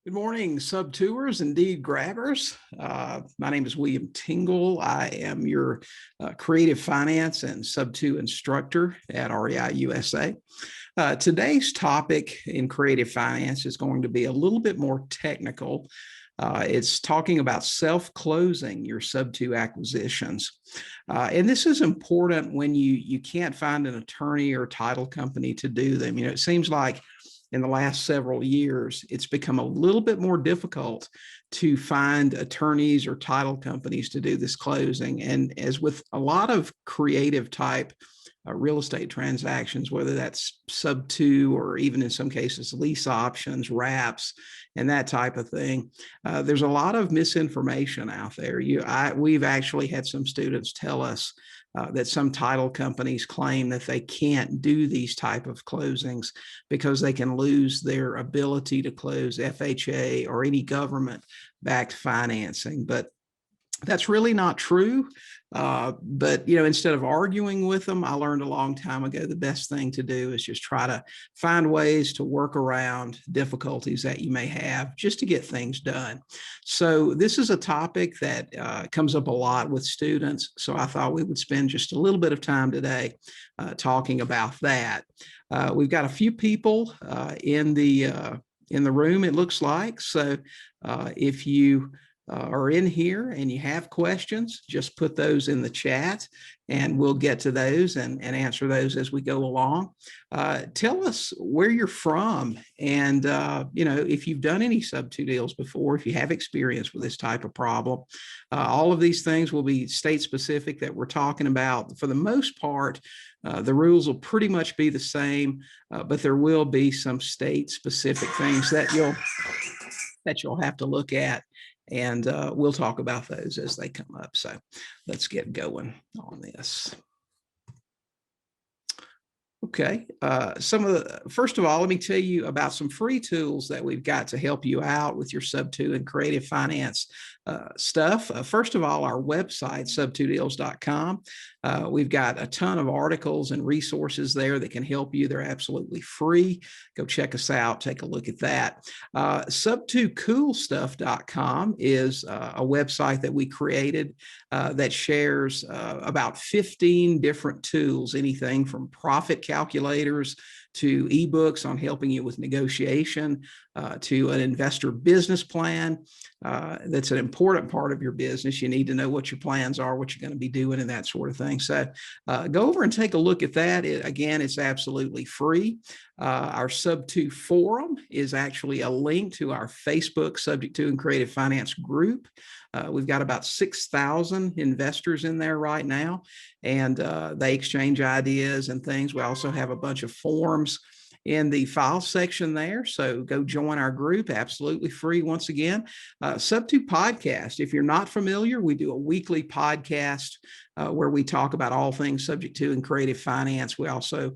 Good morning, sub-tours and deed grabbers. My name is William Tingle. I am your creative finance and sub-2 instructor at REI USA. Today's topic in creative finance is going to be a little bit more technical. It's talking about self-closing your sub-2 acquisitions. And this is important when you can't find an attorney or title company to do them. You know, it seems like in the last several years, it's become a little bit more difficult to find attorneys or title companies to do this closing. And as with a lot of creative type real estate transactions, whether that's sub-2 or even in some cases lease options, wraps, and that type of thing, there's a lot of misinformation out there. We've actually had some students tell us that some title companies claim that they can't do these type of closings because they can lose their ability to close FHA or any government-backed financing. But that's really not true. But, you know, instead of arguing with them, I learned a long time ago, the best thing to do is just try to find ways to work around difficulties that you may have just to get things done. So this is a topic that comes up a lot with students. So I thought we would spend just a little bit of time today talking about that. We've got a few people in the room, it looks like. So if you are in here and you have questions, just put those in the chat and we'll get to those and answer those as we go along. Tell us where you're from and, you know, if you've done any sub-2 deals before, if you have experience with this type of problem. All of these things will be state specific that we're talking about. For the most part, the rules will pretty much be the same, but there will be some state specific things that you'll have to look at. And we'll talk about those as they come up. So let's get going on this. Okay, first of all, let me tell you about some free tools that we've got to help you out with your sub-2 and creative finance stuff. First of all, our website, sub2deals.com. We've got a ton of articles and resources there that can help you. They're absolutely free. Go check us out. Take a look at that. Sub2coolstuff.com is a website that we created that shares about 15 different tools, anything from profit calculators to ebooks on helping you with negotiation, to an investor business plan. That's an important part of your business. You need to know what your plans are, what you're going to be doing, and that sort of thing. So go over and take a look at that. Again, it's absolutely free. Our sub-2 forum is actually a link to our Facebook Subject-to and Creative Finance group. We've got about 6,000 investors in there right now, and they exchange ideas and things. We also have a bunch of forms in the file section there. So go join our group, absolutely free. Once again, Sub-2 podcast. If you're not familiar, we do a weekly podcast where we talk about all things Subject-to and creative finance. We also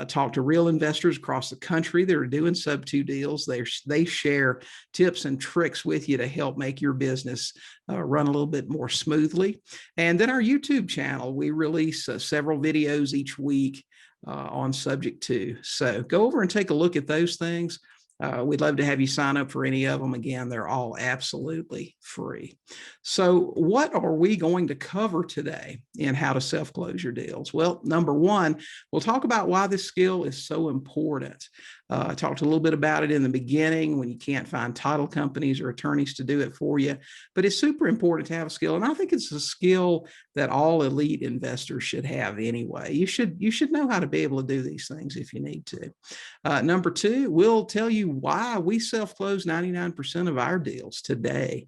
talk to real investors across the country that are doing sub-2 deals. They share tips and tricks with you to help make your business run a little bit more smoothly. And then our YouTube channel, we release several videos each week on Subject-to. So go over and take a look at those things. We'd love to have you sign up for any of them. Again, they're all absolutely free. So what are we going to cover today in how to self-close your deals? Well, number one, we'll talk about why this skill is so important. I talked a little bit about it in the beginning when you can't find title companies or attorneys to do it for you, but it's super important to have a skill. And I think it's a skill that all elite investors should have anyway. You should know how to be able to do these things if you need to. Number two, we'll tell you why we self-close 99% of our deals today.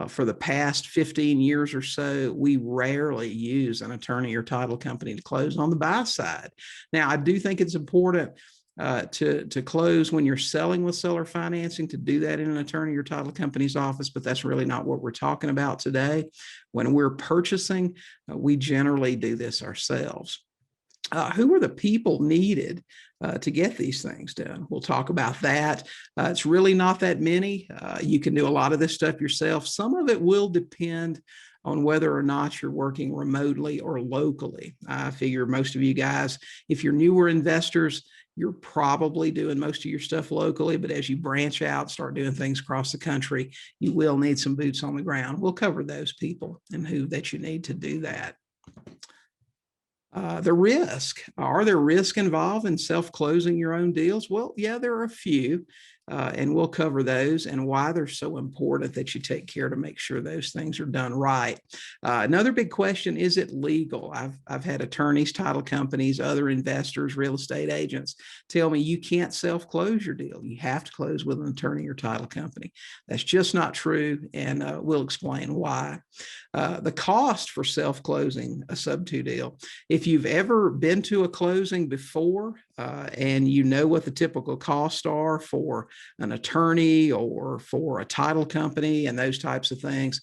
For the past 15 years or so, we rarely use an attorney or title company to close on the buy side. Now, I do think it's important to close when you're selling with seller financing, to do that in an attorney or title company's office, but that's really not what we're talking about today. When we're purchasing, we generally do this ourselves. Who are the people needed to get these things done? We'll talk about that. It's really not that many. You can do a lot of this stuff yourself. Some of it will depend on whether or not you're working remotely or locally. I figure most of you guys, if you're newer investors, you're probably doing most of your stuff locally, but as you branch out, start doing things across the country, you will need some boots on the ground. We'll cover those people and who that you need to do that. The risk. Are there risks involved in self-closing your own deals? Well, yeah, there are a few, and we'll cover those and why they're so important that you take care to make sure those things are done right. Another big question, is it legal? I've had attorneys, title companies, other investors, real estate agents tell me you can't self-close your deal. You have to close with an attorney or title company. That's just not true, and we'll explain why. The cost for self-closing a sub-2 deal. If you've ever been to a closing before and you know what the typical costs are for an attorney or for a title company and those types of things,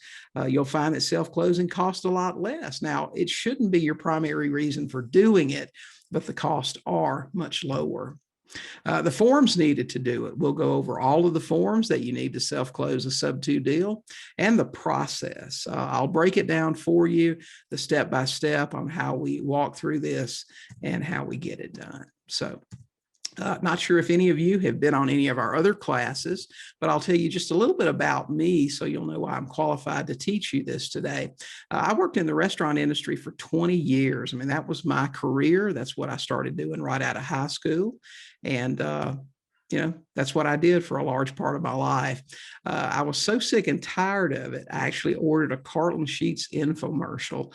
you'll find that self-closing costs a lot less. Now, it shouldn't be your primary reason for doing it, but the costs are much lower. The forms needed to do it. We'll go over all of the forms that you need to self-close a sub-2 deal and the process. I'll break it down for you, the step-by-step on how we walk through this and how we get it done. So not sure if any of you have been on any of our other classes, but I'll tell you just a little bit about me so you'll know why I'm qualified to teach you this today. I worked in the restaurant industry for 20 years. I mean, that was my career. That's what I started doing right out of high school. And that's what I did for a large part of my life. I was so sick and tired of it, I actually ordered a Carlton Sheets infomercial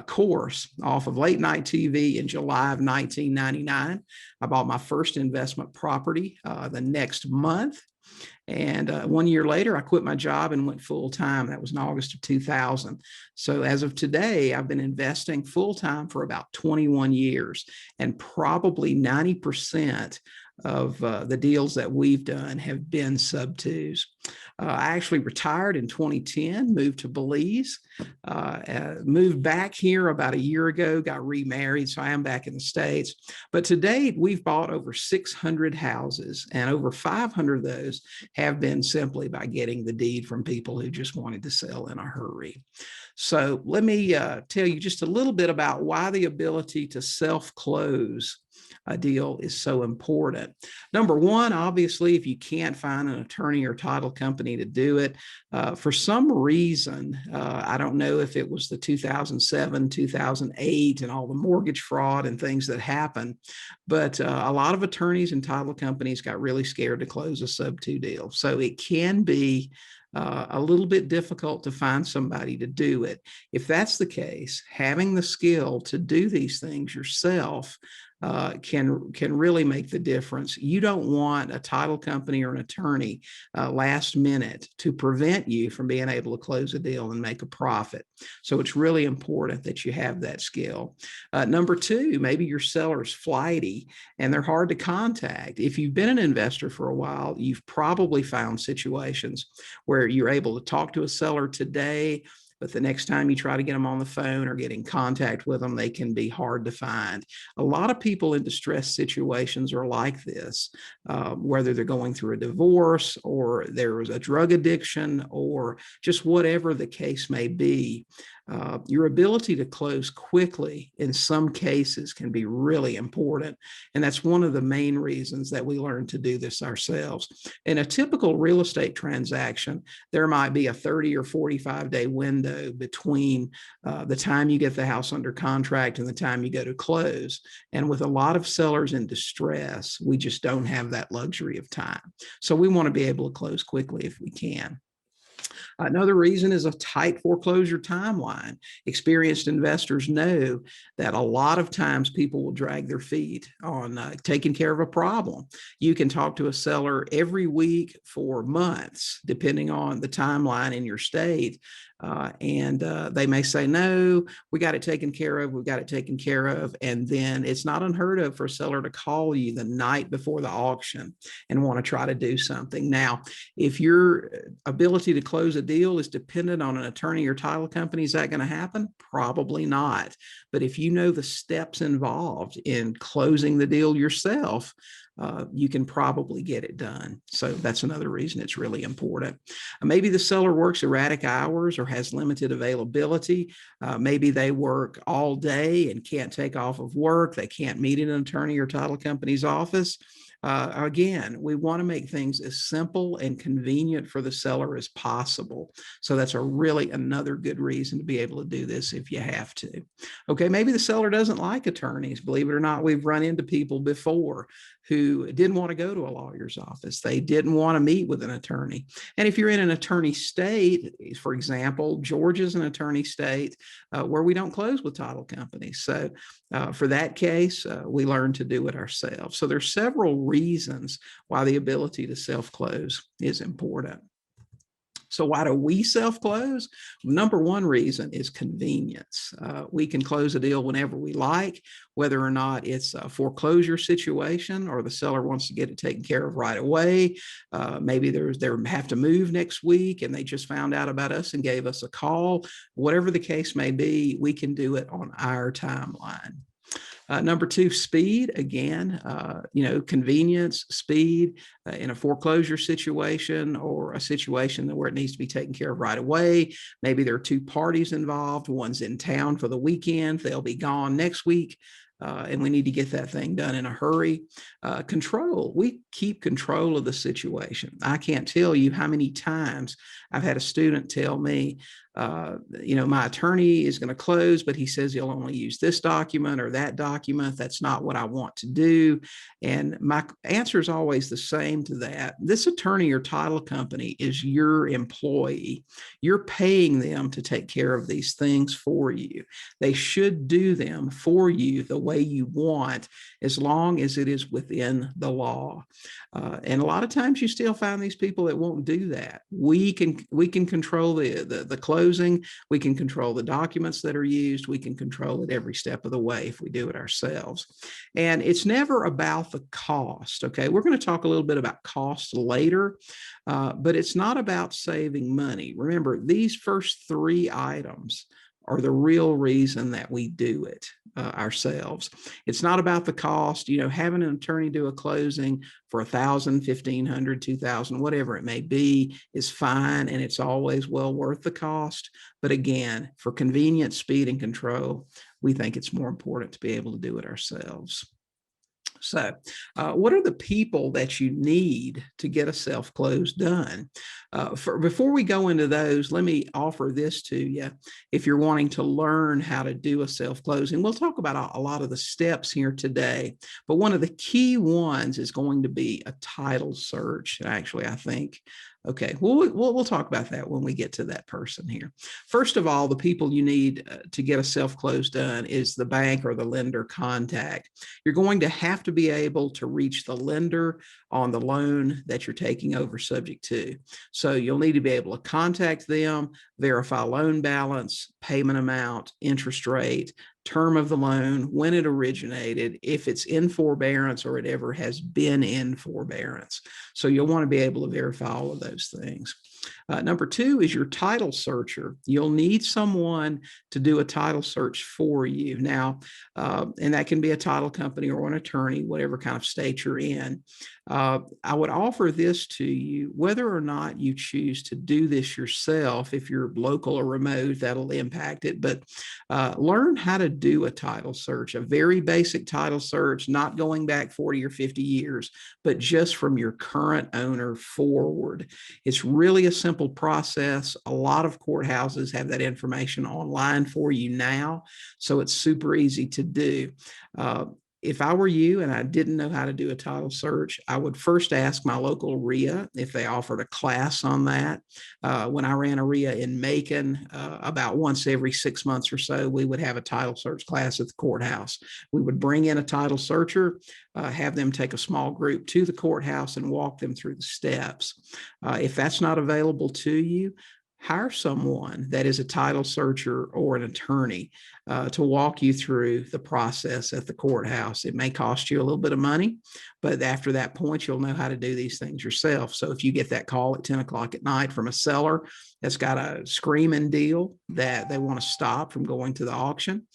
course off of late night TV in July of 1999. I bought my first investment property the next month. And 1 year later, I quit my job and went full time. That was in August of 2000. So as of today, I've been investing full time for about 21 years, and probably 90% of the deals that we've done have been sub-2s. I actually retired in 2010, moved to Belize, moved back here about a year ago, got remarried, so I am back in the States. But to date, we've bought over 600 houses, and over 500 of those have been simply by getting the deed from people who just wanted to sell in a hurry. So let me tell you just a little bit about why the ability to self-close a deal is so important. Number one, obviously, if you can't find an attorney or title company to do it, for some reason, I don't know if it was the 2007, 2008 and all the mortgage fraud and things that happened, but a lot of attorneys and title companies got really scared to close a sub-2 deal. So it can be a little bit difficult to find somebody to do it. If that's the case, having the skill to do these things yourself can really make the difference. You don't want a title company or an attorney last minute to prevent you from being able to close a deal and make a profit. So it's really important that you have that skill. Number two, maybe your seller's flighty and they're hard to contact. If you've been an investor for a while, you've probably found situations where you're able to talk to a seller today, but the next time you try to get them on the phone or get in contact with them, they can be hard to find. A lot of people in distressed situations are like this, whether they're going through a divorce or there was a drug addiction or just whatever the case may be. Your ability to close quickly in some cases can be really important. And that's one of the main reasons that we learn to do this ourselves. In a typical real estate transaction, there might be a 30 or 45-day window between the time you get the house under contract and the time you go to close. And with a lot of sellers in distress, we just don't have that luxury of time. So we want to be able to close quickly if we can. Another reason is a tight foreclosure timeline. Experienced investors know that a lot of times people will drag their feet on taking care of a problem. You can talk to a seller every week for months, depending on the timeline in your state. And they may say, no, we got it taken care of. We've got it taken care of. And then it's not unheard of for a seller to call you the night before the auction and want to try to do something. Now, if your ability to close a deal is dependent on an attorney or title company, is that going to happen? Probably not. But if you know the steps involved in closing the deal yourself, you can probably get it done. So that's another reason it's really important. Maybe the seller works erratic hours or has limited availability. Maybe they work all day and can't take off of work. They can't meet an attorney or title company's office. Again, we want to make things as simple and convenient for the seller as possible. So that's another good reason to be able to do this if you have to. Okay, maybe the seller doesn't like attorneys. Believe it or not, we've run into people before who didn't want to go to a lawyer's office. They didn't want to meet with an attorney. And if you're in an attorney state, for example, Georgia's an attorney state where we don't close with title companies. So for that case, we learn to do it ourselves. So there's several reasons why the ability to self-close is important. So why do we self-close? Number one reason is convenience. We can close a deal whenever we like, whether or not it's a foreclosure situation or the seller wants to get it taken care of right away. Maybe they have to move next week and they just found out about us and gave us a call. Whatever the case may be, we can do it on our timeline. Number two, speed. Again, convenience, speed in a foreclosure situation or a situation where it needs to be taken care of right away. Maybe there are two parties involved. One's in town for the weekend. They'll be gone next week. And we need to get that thing done in a hurry. Control. We keep control of the situation. I can't tell you how many times I've had a student tell me, my attorney is going to close, but he says he'll only use this document or that document. That's not what I want to do. And my answer is always the same to that. This attorney or title company is your employee. You're paying them to take care of these things for you. They should do them for you the way you want, as long as it is within the law. And a lot of times you still find these people that won't do that. We can control the closing. We can control the documents that are used. We can control it every step of the way if we do it ourselves. And it's never about the cost. Okay, we're going to talk a little bit about cost later, but it's not about saving money. Remember, these first three items are the real reason that we do it ourselves. It's not about the cost. Having an attorney do a closing for $1,000, $1,500, $2,000, whatever it may be, is fine, and it's always well worth the cost. But again, for convenience, speed, and control, we think it's more important to be able to do it ourselves. So what are the people that you need to get a self-close done? Before we go into those, let me offer this to you. If you're wanting to learn how to do a self-closing, we'll talk about a lot of the steps here today, but one of the key ones is going to be a title search. Actually, I think, okay, we'll talk about that when we get to that person here. First of all, the people you need to get a self-close done is the bank or the lender contact. You're going to have to be able to reach the lender on the loan that you're taking over subject to. So you'll need to be able to contact them, verify loan balance, payment amount, interest rate, term of the loan, when it originated, if it's in forbearance or it ever has been in forbearance. So you'll want to be able to verify all of those things. Number two is your title searcher. You'll need someone to do a title search for you. Now, and that can be a title company or an attorney, whatever kind of state you're in. I would offer this to you, whether or not you choose to do this yourself. If you're local or remote, that'll impact it. But learn how to do a title search, a very basic title search, not going back 40 or 50 years, but just from your current owner forward. It's really a simple process. A lot of courthouses have that information online for you now, so it's super easy to do. If I were you and I didn't know how to do a title search, I would first ask my local REI if they offered a class on that. When I ran a REI in Macon, about once every 6 months or so, we would have a title search class at the courthouse. We would bring in a title searcher, have them take a small group to the courthouse and walk them through the steps. If that's not available to you, hire someone that is a title searcher or an attorney to walk you through the process at the courthouse. It may cost you a little bit of money, but after that point, you'll know how to do these things yourself. So if you get that call at 10 o'clock at night from a seller that's got a screaming deal that they want to stop from going to the auction,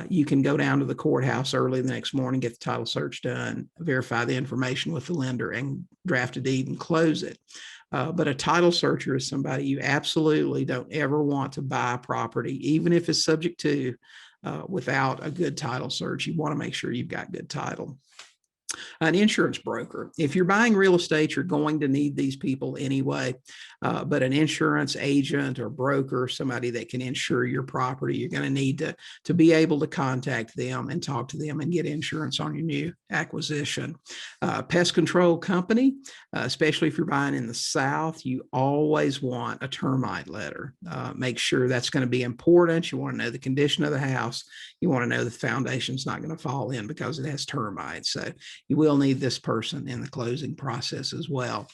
you can go down to the courthouse early the next morning, get the title search done, verify the information with the lender, and draft a deed and close it. But a title searcher is somebody you absolutely don't ever want to buy a property, even if it's subject to, without a good title search. You want to make sure you've got good title. An insurance broker. If you're buying real estate, you're going to need these people anyway. But an insurance agent or broker, somebody that can insure your property, you're going to need to be able to contact them and talk to them and get insurance on your new acquisition. Pest control company, especially if you're buying in the South, you always want a termite letter. Make sure that's going to be important. You want to know the condition of the house. You want to know the foundation's not going to fall in because it has termites. So you will need this person in the closing process as well.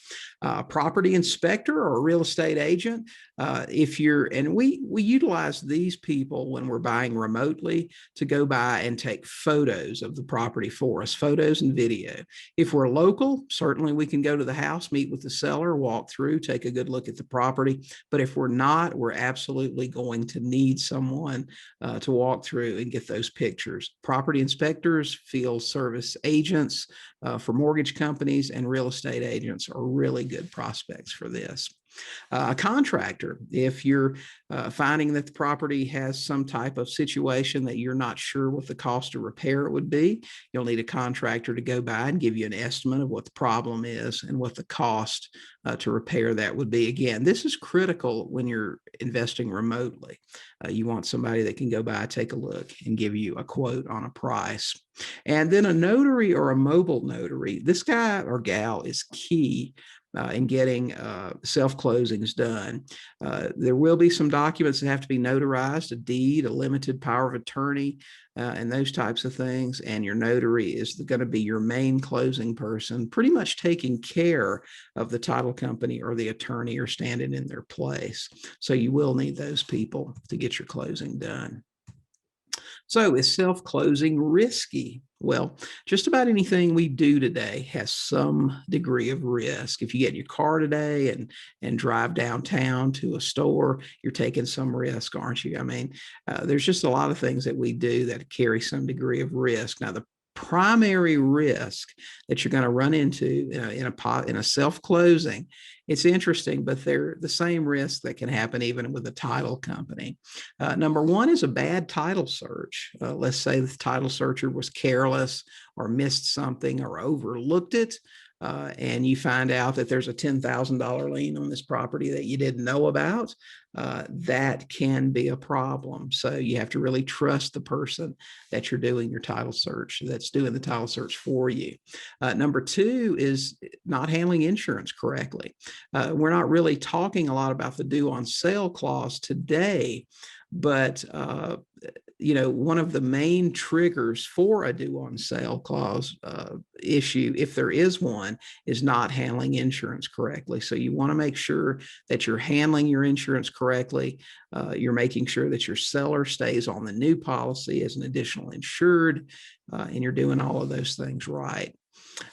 Property inspector or real estate agent. We utilize these people when we're buying remotely to go by and take photos of the property for us, photos and video. If we're local, certainly we can go to the house, meet with the seller, walk through, take a good look at the property. But if we're not, we're absolutely going to need someone to walk through and get those pictures. Property inspectors, field service agents for mortgage companies, and real estate agents are really good prospects for this. A contractor, if you're finding that the property has some type of situation that you're not sure what the cost of repair it would be, you'll need a contractor to go by and give you an estimate of what the problem is and what the cost to repair that would be. Again, this is critical when you're investing remotely. You want somebody that can go by, take a look, and give you a quote on a price. And then a notary or a mobile notary, this guy or gal is key in getting self-closings done. There will be some documents that have to be notarized, a deed, a limited power of attorney, and those types of things. And your notary is going to be your main closing person, pretty much taking care of the title company or the attorney or standing in their place. So you will need those people to get your closing done. So is self-closing risky? Well, just about anything we do today has some degree of risk. If you get in your car today and drive downtown to a store, you're taking some risk, aren't you? I mean, there's just a lot of things that we do that carry some degree of risk. Now, the primary risk that you're going to run into in a self-closing, it's interesting, but they're the same risk that can happen even with a title company. Number one is a bad title search. Let's say the title searcher was careless or missed something or overlooked it. And you find out that there's a $10,000 lien on this property that you didn't know about, that can be a problem. So you have to really trust the person that you're doing your title search, that's doing the title search for you. Number two is not handling insurance correctly. We're not really talking a lot about the due on sale clause today, but one of the main triggers for a due on sale clause issue, if there is one, is not handling insurance correctly. So you want to make sure that you're handling your insurance correctly. You're making sure that your seller stays on the new policy as an additional insured, and you're doing all of those things right.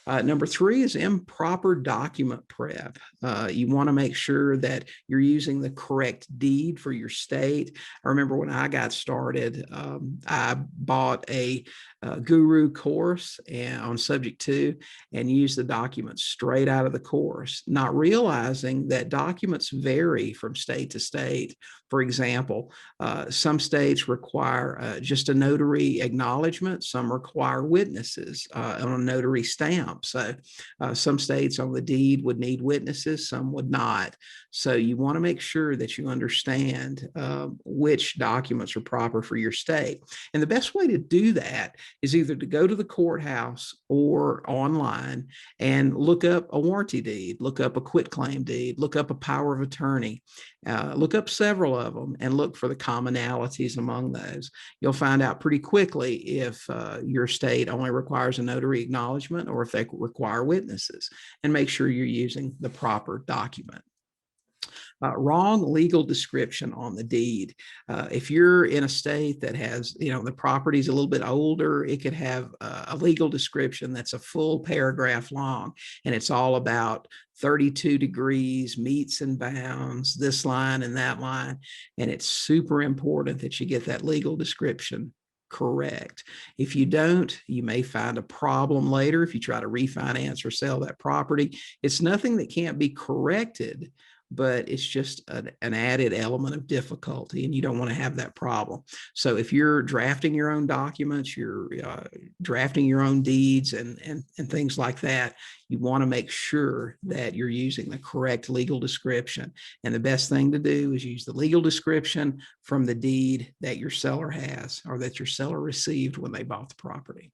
Number three is improper document prep. You want to make sure that you're using the correct deed for your state. I remember when I got started, I bought a guru course on subject to and used the documents straight out of the course, not realizing that documents vary from state to state. For example, some states require just a notary acknowledgement. Some require witnesses on a notary stamp. So some states on the deed would need witnesses, some would not. So you want to make sure that you understand which documents are proper for your state. And the best way to do that is either to go to the courthouse or online and look up a warranty deed, look up a quitclaim deed, look up a power of attorney, look up several of them and look for the commonalities among those. You'll find out pretty quickly if your state only requires a notary acknowledgement or if they require witnesses, and make sure you're using the proper document. Wrong legal description on the deed. If you're in a state that has, the property's a little bit older, it could have a legal description that's a full paragraph long, and it's all about 32 degrees, meets and bounds, this line and that line. And it's super important that you get that legal description correct. If you don't, you may find a problem later if you try to refinance or sell that property. It's nothing that can't be corrected, but it's just an added element of difficulty, and you don't want to have that problem. So if you're drafting your own documents, you're drafting your own deeds and things like that, you want to make sure that you're using the correct legal description. And the best thing to do is use the legal description from the deed that your seller has or that your seller received when they bought the property.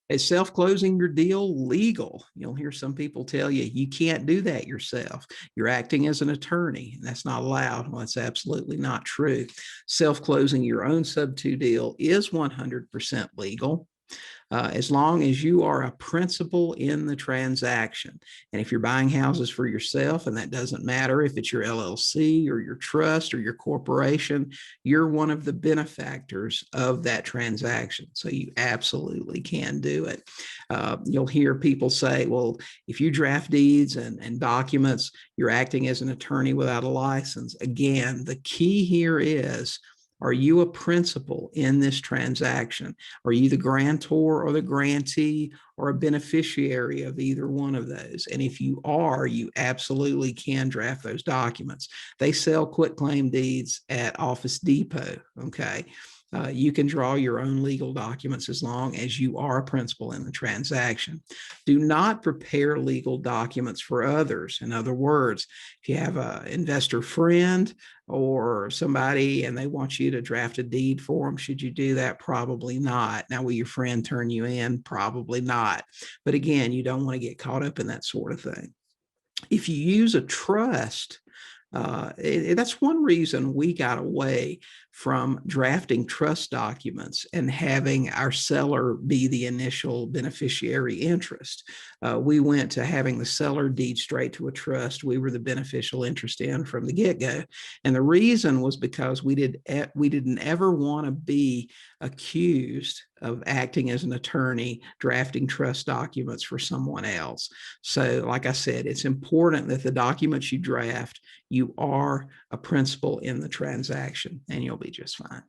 Is self-closing your deal legal? You'll hear some people tell you, you can't do that yourself. You're acting as an attorney, and that's not allowed. Well, that's absolutely not true. Self-closing your own sub-2 deal is 100% legal. As long as you are a principal in the transaction. And if you're buying houses for yourself, and that doesn't matter if it's your LLC or your trust or your corporation, you're one of the benefactors of that transaction. So you absolutely can do it. You'll hear people say, well, if you draft deeds and documents, you're acting as an attorney without a license. Again, the key here is, are you a principal in this transaction? Are you the grantor or the grantee or a beneficiary of either one of those? And if you are, you absolutely can draft those documents. They sell quitclaim deeds at Office Depot, okay? You can draw your own legal documents as long as you are a principal in the transaction. Do not prepare legal documents for others. In other words, if you have an investor friend or somebody and they want you to draft a deed for them, should you do that? Probably not. Now, will your friend turn you in? Probably not. But again, you don't want to get caught up in that sort of thing. If you use a trust, that's one reason we got away from drafting trust documents and having our seller be the initial beneficiary interest. We went to having the seller deed straight to a trust. We were the beneficial interest in from the get-go. And the reason was because we didn't ever want to be accused of acting as an attorney drafting trust documents for someone else. So like I said, it's important that the documents you draft, you are a principal in the transaction, and you'll be just fine.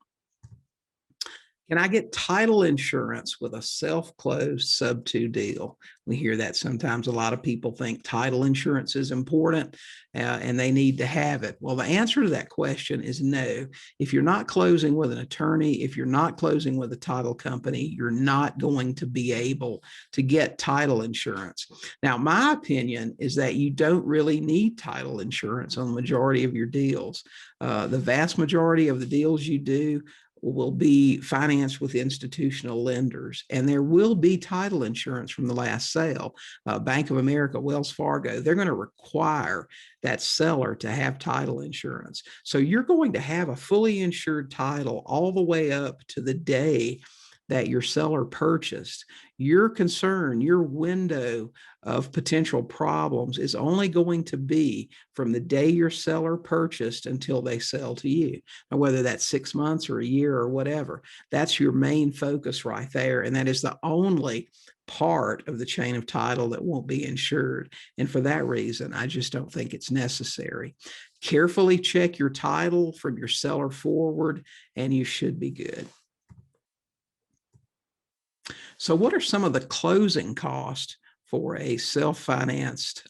Can I get title insurance with a self-closed sub-2 deal? We hear that sometimes. A lot of people think title insurance is important and they need to have it. Well, the answer to that question is no. If you're not closing with an attorney, if you're not closing with a title company, you're not going to be able to get title insurance. Now, my opinion is that you don't really need title insurance on the majority of your deals. The vast majority of the deals you do will be financed with institutional lenders, and there will be title insurance from the last sale. Bank of America, Wells Fargo, they're going to require that seller to have title insurance. So you're going to have a fully insured title all the way up to the day that your seller purchased. Your concern, your window of potential problems is only going to be from the day your seller purchased until they sell to you. Now, whether that's 6 months or a year or whatever, that's your main focus right there. And that is the only part of the chain of title that won't be insured. And for that reason, I just don't think it's necessary. Carefully check your title from your seller forward, and you should be good. So what are some of the closing costs for a self-closed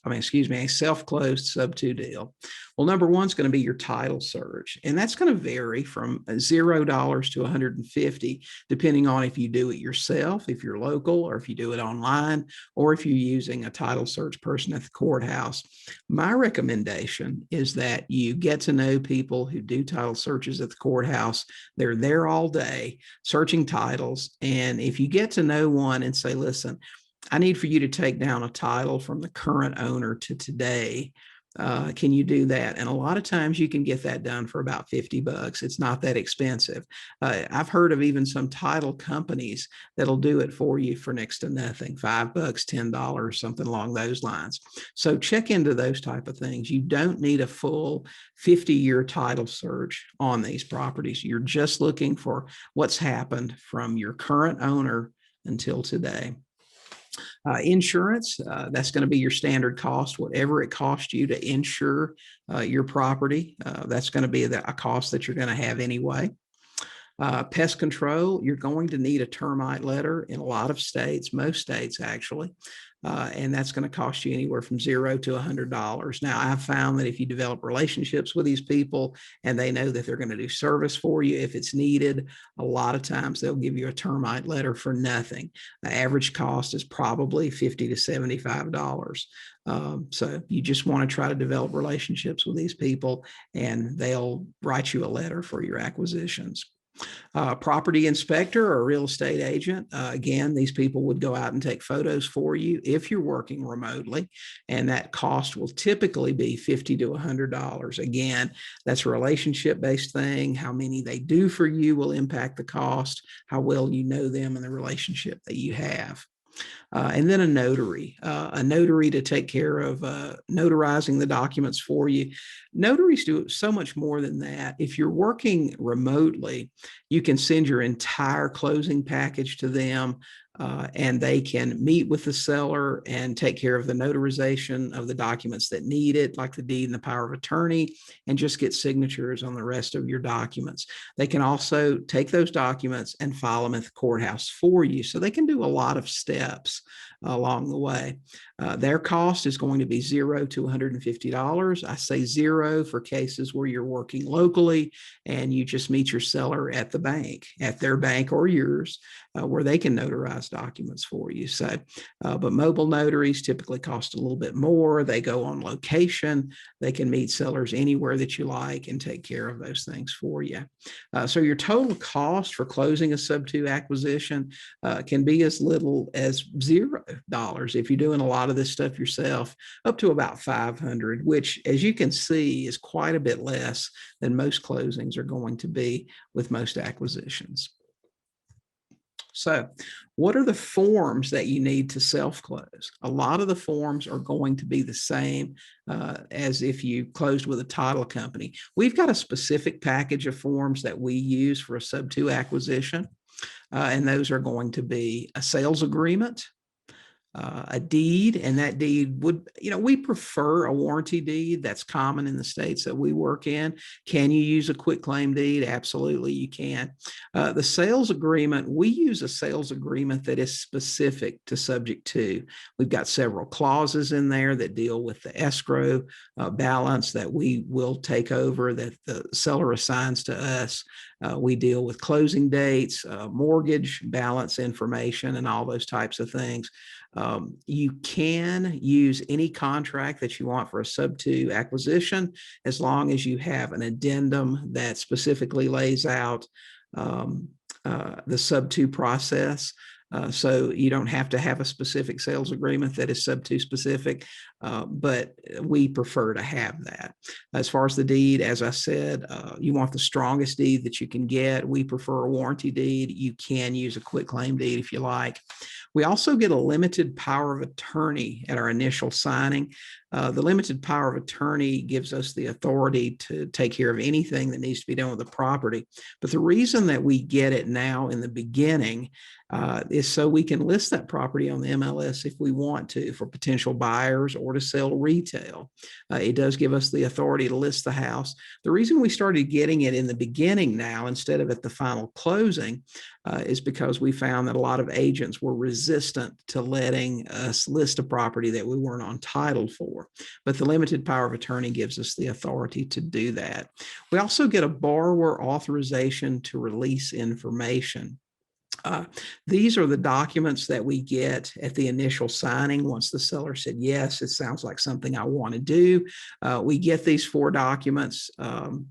sub-2 deal? Well, number one is going to be your title search, and that's going to vary from $0 to $150, depending on if you do it yourself, if you're local, or if you do it online, or if you're using a title search person at the courthouse. My recommendation is that you get to know people who do title searches at the courthouse. They're there all day searching titles, and if you get to know one and say, listen, I need for you to take down a title from the current owner to today, Can you do that? And a lot of times you can get that done for about $50. It's not that expensive. I've heard of even some title companies that'll do it for you for next to nothing, $5, $10, something along those lines. So check into those type of things. You don't need a full 50-year title search on these properties. You're just looking for what's happened from your current owner until today. Insurance, that's going to be your standard cost, whatever it costs you to insure your property. That's going to be a cost that you're going to have anyway. Pest control, you're going to need a termite letter in a lot of states, most states actually. And that's going to cost you anywhere from $0 to $100. Now, I've found that if you develop relationships with these people and they know that they're going to do service for you if it's needed, a lot of times they'll give you a termite letter for nothing. The average cost is probably $50 to $75. So you just want to try to develop relationships with these people and they'll write you a letter for your acquisitions. Property inspector or real estate agent. Again, these people would go out and take photos for you if you're working remotely, and that cost will typically be $50 to $100. Again, that's a relationship-based thing. How many they do for you will impact the cost, how well you know them and the relationship that you have. And then a notary to take care of notarizing the documents for you. Notaries do so much more than that. If you're working remotely, you can send your entire closing package to them. And they can meet with the seller and take care of the notarization of the documents that need it, like the deed and the power of attorney, and just get signatures on the rest of your documents. They can also take those documents and file them at the courthouse for you. So they can do a lot of steps along the way. Their cost is going to be $0 to $150. I say $0 for cases where you're working locally and you just meet your seller at the bank, at their bank or yours, where they can notarize documents for you. So, but mobile notaries typically cost a little bit more. They go on location. They can meet sellers anywhere that you like and take care of those things for you. So your total cost for closing a sub-2 acquisition can be as little as $0 if you're doing a lot of this stuff yourself, up to about $500, which, as you can see, is quite a bit less than most closings are going to be with most acquisitions. So what are the forms that you need to self-close? A lot of the forms are going to be the same as if you closed with a title company. We've got a specific package of forms that we use for a sub-2 acquisition, and those are going to be a sales agreement, a deed, and that deed would, we prefer a warranty deed. That's common in the states that we work in. Can you use a quitclaim deed? Absolutely, you can. The sales agreement, we use a sales agreement that is specific to subject to. We've got several clauses in there that deal with the escrow balance that we will take over, that the seller assigns to us. We deal with closing dates, mortgage balance information, and all those types of things. You can use any contract that you want for a sub-2 acquisition, as long as you have an addendum that specifically lays out the sub-2 process. So you don't have to have a specific sales agreement that is sub-2 specific, but we prefer to have that. As far as the deed, as I said, you want the strongest deed that you can get. We prefer a warranty deed. You can use a quitclaim deed if you like. We also get a limited power of attorney at our initial signing. The limited power of attorney gives us the authority to take care of anything that needs to be done with the property. But the reason that we get it now in the beginning is so we can list that property on the MLS if we want to, for potential buyers or to sell retail. It does give us the authority to list the house. The reason we started getting it in the beginning now instead of at the final closing is because we found that a lot of agents were resistant to letting us list a property that we weren't on title for. But the limited power of attorney gives us the authority to do that. We also get a borrower authorization to release information. These are the documents that we get at the initial signing. Once the seller said, yes, it sounds like something I want to do. We get these 4 documents to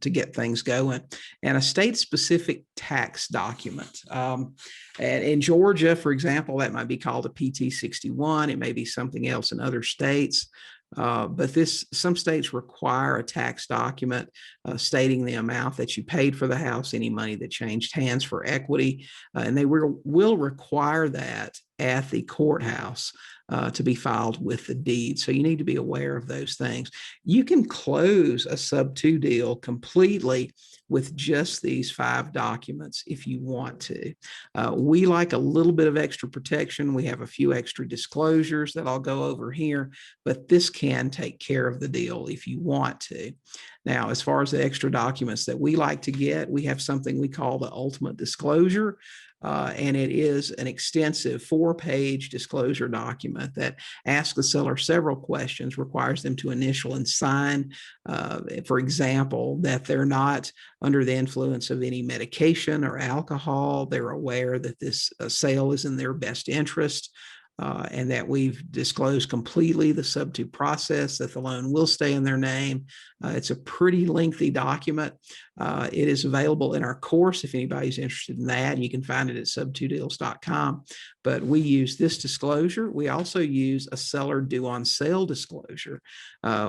get things going, and a state-specific tax document. And in Georgia, for example, that might be called a PT-61. It may be something else in other states. But some states require a tax document stating the amount that you paid for the house, any money that changed hands for equity, and they will require that at the courthouse to be filed with the deed. So you need to be aware of those things. You can close a sub-2 deal completely with just these 5 documents if you want to. We like a little bit of extra protection. We have a few extra disclosures that I'll go over here, but this can take care of the deal if you want to. Now, as far as the extra documents that we like to get, we have something we call the ultimate disclosure. And it is an extensive 4-page disclosure document that asks the seller several questions, requires them to initial and sign, for example, that they're not under the influence of any medication or alcohol. They're aware that this sale is in their best interest. And that we've disclosed completely the sub-2 process, that the loan will stay in their name. It's a pretty lengthy document. It is available in our course if anybody's interested in that. You can find it at sub2deals.com. But we use this disclosure. We also use a seller due on sale disclosure,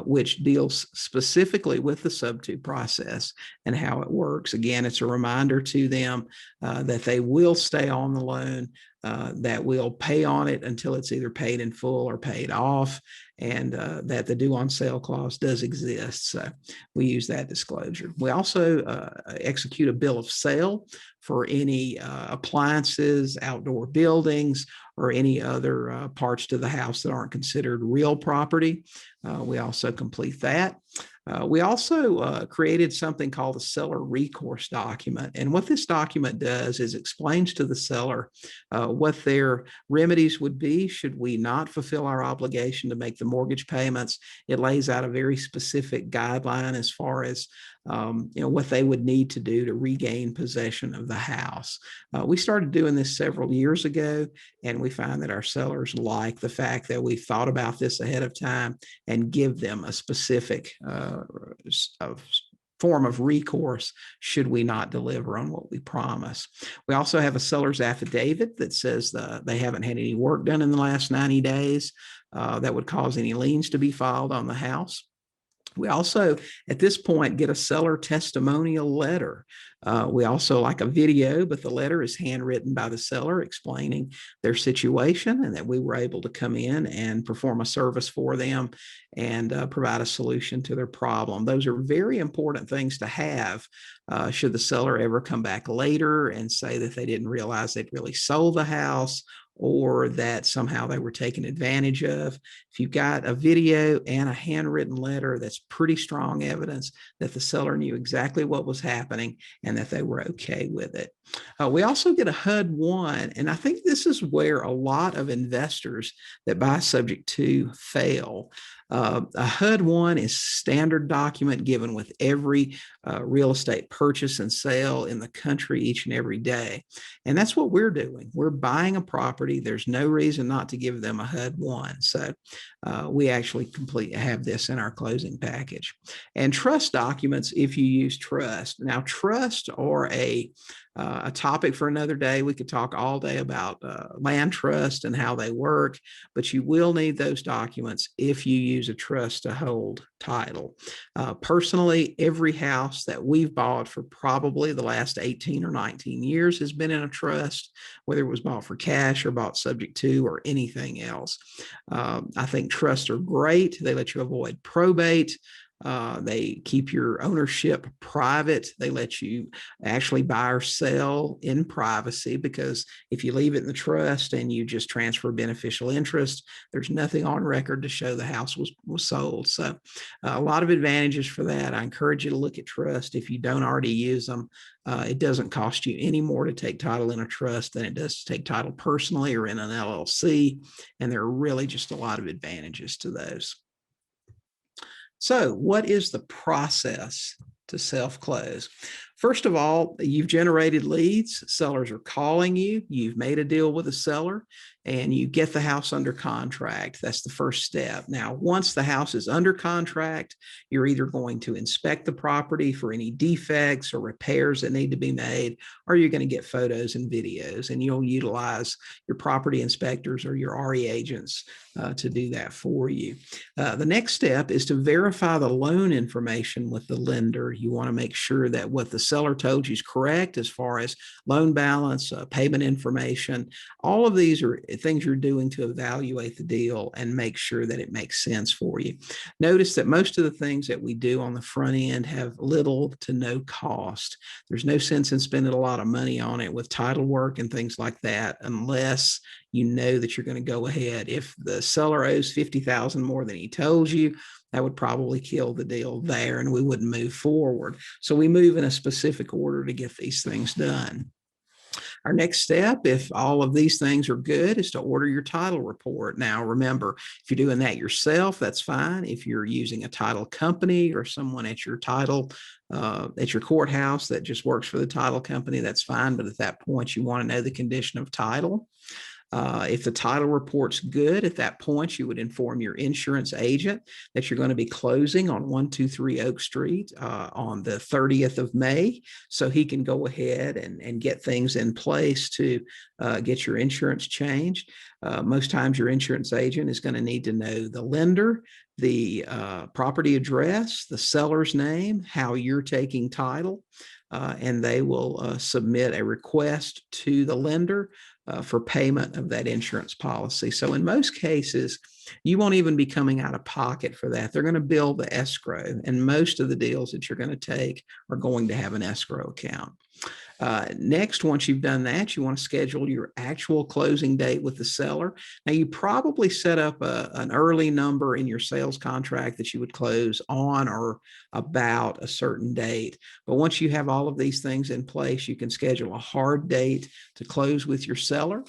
which deals specifically with the sub-2 process and how it works. Again, it's a reminder to them that they will stay on the loan, that we'll pay on it until it's either paid in full or paid off, and that the due on sale clause does exist. So we use that disclosure. We also execute a bill of sale for any appliances, outdoor buildings, or any other parts to the house that aren't considered real property. We also complete that. We also created something called the seller recourse document. And what this document does is explains to the seller what their remedies would be should we not fulfill our obligation to make the mortgage payments. It lays out a very specific guideline as far as what they would need to do to regain possession of the house. We started doing this several years ago, and we find that our sellers like the fact that we thought about this ahead of time and give them a specific form of recourse should we not deliver on what we promise. We also have a seller's affidavit that says they haven't had any work done in the last 90 days that would cause any liens to be filed on the house. We also, at this point, get a seller testimonial letter. We also like a video, but the letter is handwritten by the seller explaining their situation and that we were able to come in and perform a service for them and provide a solution to their problem. Those are very important things to have should the seller ever come back later and say that they didn't realize they'd really sold the house, or that somehow they were taken advantage of. If you've got a video and a handwritten letter, that's pretty strong evidence that the seller knew exactly what was happening and that they were okay with it. We also get a HUD-1, and I think this is where a lot of investors that buy subject to fail. A HUD-1 is standard document given with every real estate purchase and sale in the country each and every day. And that's what we're doing. We're buying a property. There's no reason not to give them a HUD-1. So we actually have this in our closing package. And trust documents if you use trust. Now, trust are a topic for another day. We could talk all day about land trust and how they work, but you will need those documents if you use a trust to hold title. Personally, every house that we've bought for probably the last 18 or 19 years has been in a trust, whether it was bought for cash or bought subject to or anything else. I think trusts are great. They let you avoid probate. They keep your ownership private. They let you actually buy or sell in privacy, because if you leave it in the trust and you just transfer beneficial interest, there's nothing on record to show the house was sold. So a lot of advantages for that. I encourage you to look at trust if you don't already use them. It doesn't cost you any more to take title in a trust than it does to take title personally or in an LLC. And there are really just a lot of advantages to those. So what is the process to self-close? First of all, you've generated leads. Sellers are calling you. You've made a deal with a seller and you get the house under contract. That's the first step. Now, once the house is under contract, you're either going to inspect the property for any defects or repairs that need to be made, or you're going to get photos and videos, and you'll utilize your property inspectors or your RE agents to do that for you. The next step is to verify the loan information with the lender. You want to make sure that what the seller told you is correct as far as loan balance, payment information. All of these are things you're doing to evaluate the deal and make sure that it makes sense for you. Notice that most of the things that we do on the front end have little to no cost. There's no sense in spending a lot of money on it with title work and things like that unless you know that you're going to go ahead. If the seller owes $50,000 more than he told you, that would probably kill the deal there and we wouldn't move forward. So we move in a specific order to get these things done. Our next step, if all of these things are good, is to order your title report. Now, remember, if you're doing that yourself, that's fine. If you're using a title company or someone at your at your courthouse that just works for the title company, that's fine. But at that point, you want to know the condition of title. If the title report's good, at that point, you would inform your insurance agent that you're going to be closing on 123 Oak Street on the 30th of May. So he can go ahead and get things in place to get your insurance changed. Most times your insurance agent is going to need to know the lender, the property address, the seller's name, how you're taking title, and they will submit a request to the lender for payment of that insurance policy. So in most cases, you won't even be coming out of pocket for that. They're going to bill the escrow, and most of the deals that you're going to take are going to have an escrow account. Next, once you've done that, you want to schedule your actual closing date with the seller. Now, you probably set up an early number in your sales contract that you would close on or about a certain date. But once you have all of these things in place, you can schedule a hard date to close with your seller.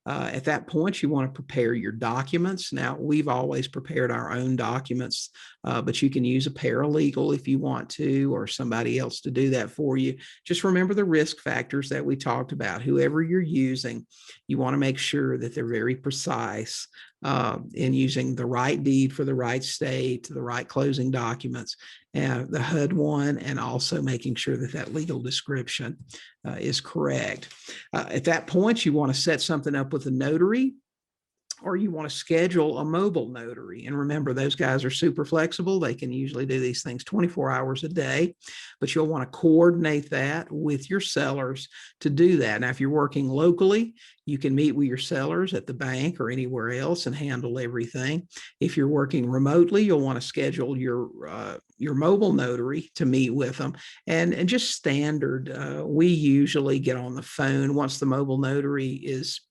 At that point, you want to prepare your documents. Now, we've always prepared our own documents, but you can use a paralegal if you want to, or somebody else to do that for you. Just remember the risk factors that we talked about. Whoever you're using, you want to make sure that they're very precise in using the right deed for the right state, the right closing documents, the HUD one, and also making sure that that legal description is correct. At that point, you want to set something up with a notary, or you want to schedule a mobile notary. And remember, those guys are super flexible. They can usually do these things 24 hours a day, but you'll want to coordinate that with your sellers to do that. Now, if you're working locally, you can meet with your sellers at the bank or anywhere else and handle everything. If you're working remotely, you'll want to schedule your mobile notary to meet with them. And just standard, we usually get on the phone once the mobile notary is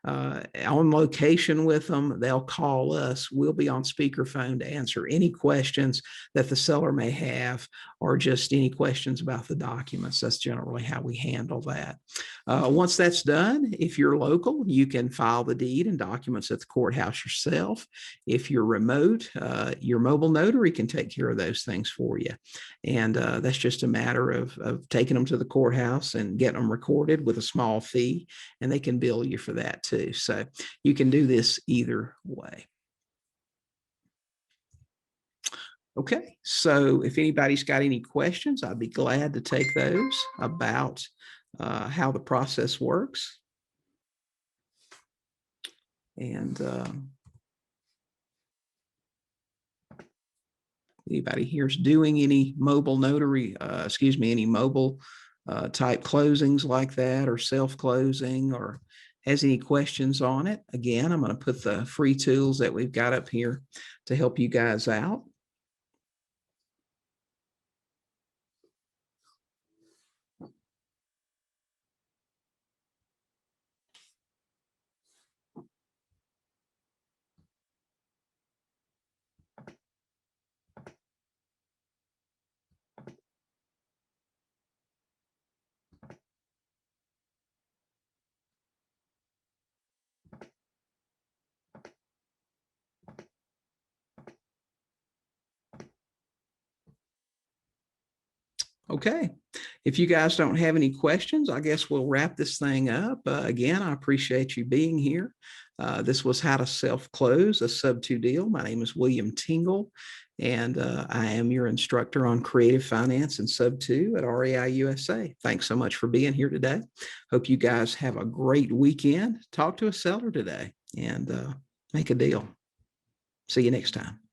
on location with them. They'll call us. We'll be on speakerphone to answer any questions that the seller may have, or just any questions about the documents. That's generally how we handle that. Once that's done, if you're local, you can file the deed and documents at the courthouse yourself. If you're remote, your mobile notary can take care of those things for you. And that's just a matter of taking them to the courthouse and getting them recorded with a small fee, and they can bill you for that too. So you can do this either way. Okay, so if anybody's got any questions, I'd be glad to take those about how the process works. And anybody here's doing any mobile notary, any mobile type closings like that, or self-closing, or has any questions on it, again, I'm going to put the free tools that we've got up here to help you guys out. Okay, If you guys don't have any questions, I guess we'll wrap this thing up. Again, I appreciate you being here. This was How to Self-Close a Sub-2 Deal. My name is William Tingle, and I am your instructor on creative finance and Sub-2 at REI USA. Thanks so much for being here today. Hope you guys have a great weekend. Talk to a seller today and make a deal. See you next time.